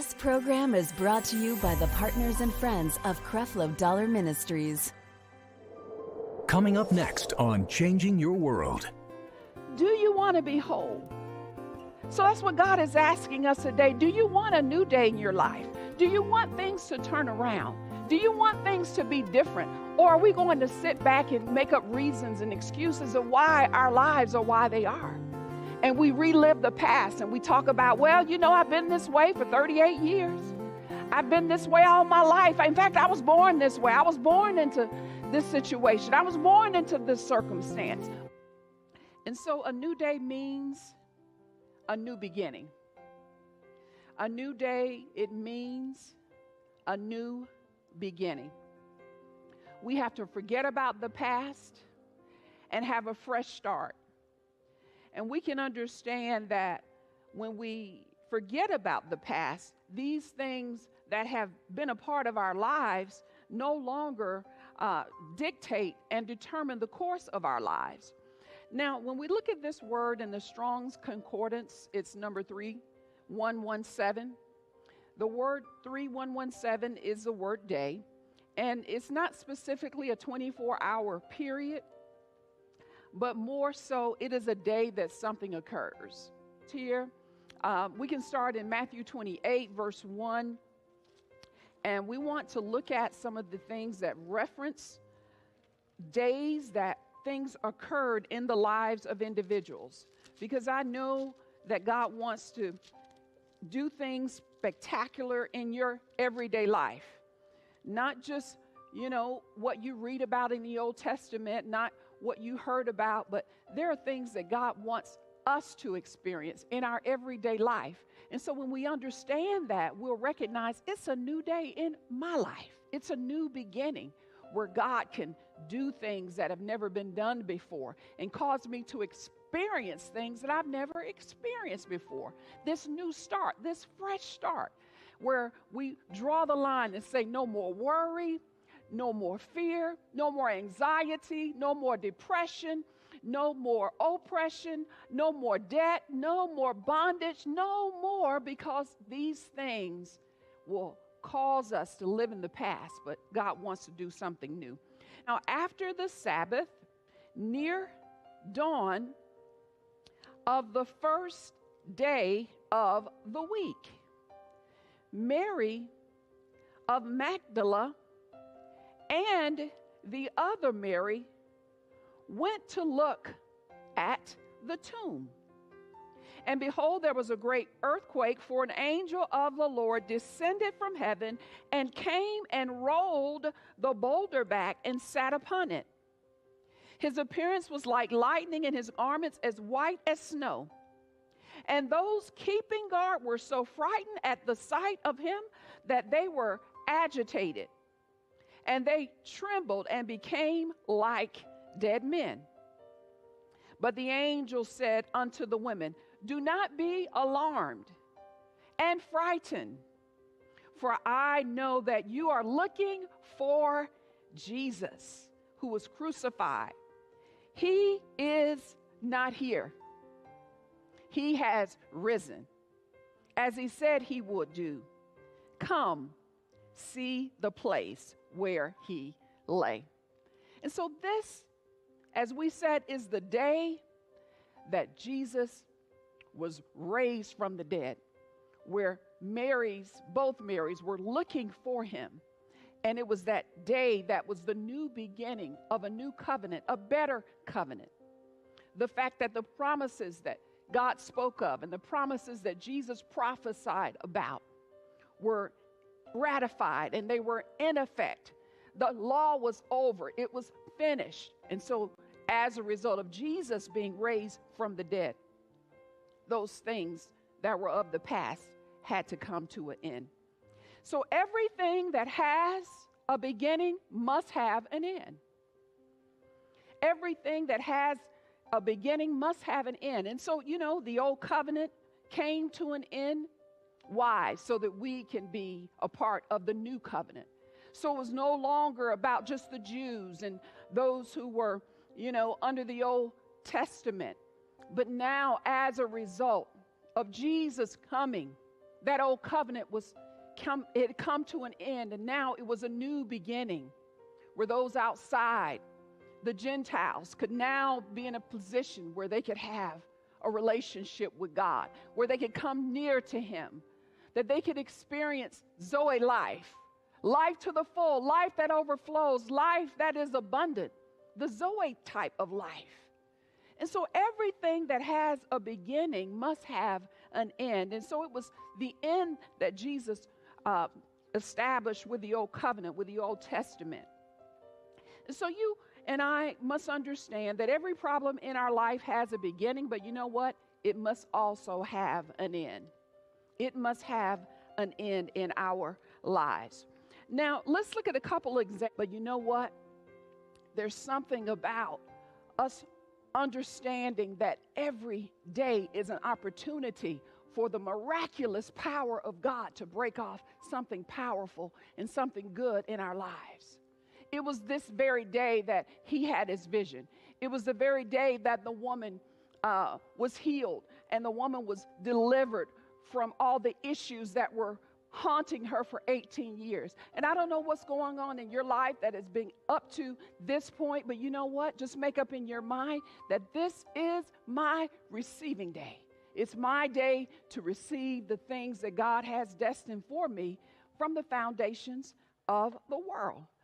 This program is brought to you by the partners and friends of Taffi Dollar Ministries. Coming up next on Changing Your World. Do you want to be whole? So that's what God is asking us today. Do you want a new day in your life? Do you want things to turn around? Do you want things to be different? Or are we going to sit back and make up reasons and excuses of why our lives are why they are? And we relive the past and we talk about, well, you know, I've been this way for 38 years. I've been this way all my life. In fact, I was born this way. I was born into this situation. I was born into this circumstance. And so a new day means a new beginning. A new day, it means a new beginning. We have to forget about the past and have a fresh start. And we can understand that when we forget about the past, these things that have been a part of our lives no longer dictate and determine the course of our lives. Now, when we look at this word in the Strong's Concordance, it's number 3117. The word 3117 is the word day, and it's not specifically a 24-hour period, but more so it is a day that something occurs. Here, we can start in Matthew 28, verse 1, and we want to look at some of the things that reference days that things occurred in the lives of individuals, because I know that God wants to do things spectacular in your everyday life. Not just, what you read about in the Old Testament, not what you heard about, but there are things that God wants us to experience in our everyday life. And so when we understand that, we'll recognize it's a new day in my life. It's a new beginning where God can do things that have never been done before and cause me to experience things that I've never experienced before. This new start, this fresh start, where we draw the line and say no more worry, no more fear, no more anxiety, no more depression, no more oppression, no more debt, no more bondage, no more, because these things will cause us to live in the past, but God wants to do something new. Now, after the Sabbath, near dawn of the first day of the week, Mary of Magdala and the other Mary went to look at the tomb. And behold, there was a great earthquake, for an angel of the Lord descended from heaven and came and rolled the boulder back and sat upon it. His appearance was like lightning, and his garments as white as snow. And those keeping guard were so frightened at the sight of him that they were agitated. And they trembled and became like dead men. But the angel said unto the women, do not be alarmed and frightened, for I know that you are looking for Jesus, who was crucified. He is not here. He has risen, as he said he would do. Come, see the place where he lay. And so this, as we said, is the day that Jesus was raised from the dead, where both Marys were looking for him. And it was that day that was the new beginning of a new covenant, a better covenant. The fact that the promises that God spoke of and the promises that Jesus prophesied about were ratified and they were in effect. The law was over. It was finished. And so as a result of Jesus being raised from the dead, those things that were of the past had to come to an end. So everything that has a beginning must have an end. Everything that has a beginning must have an end. And so, the old covenant came to an end. Why? So that we can be a part of the new covenant. So it was no longer about just the Jews and those who were, under the Old Testament. But now, as a result of Jesus coming That old covenant it had come to an end, and now it was a new beginning where those outside, the Gentiles, could now be in a position where they could have a relationship with God, where they could come near to him, that they could experience Zoe life, life to the full, life that overflows, life that is abundant, the Zoe type of life. And so everything that has a beginning must have an end. And so it was the end that Jesus established with the Old Covenant, with the Old Testament. And so you and I must understand that every problem in our life has a beginning, but you know what? It must also have an end. It must have an end in our lives. Now, let's look at a couple of examples. But you know what? There's something about us understanding that every day is an opportunity for the miraculous power of God to break off something powerful and something good in our lives. It was this very day that he had his vision. It was the very day that the woman was healed and the woman was delivered from all the issues that were haunting her for 18 years. And I don't know what's going on in your life that has been up to this point, but you know what? Just make up in your mind that this is my receiving day. It's my day to receive the things that God has destined for me from the foundations of the world.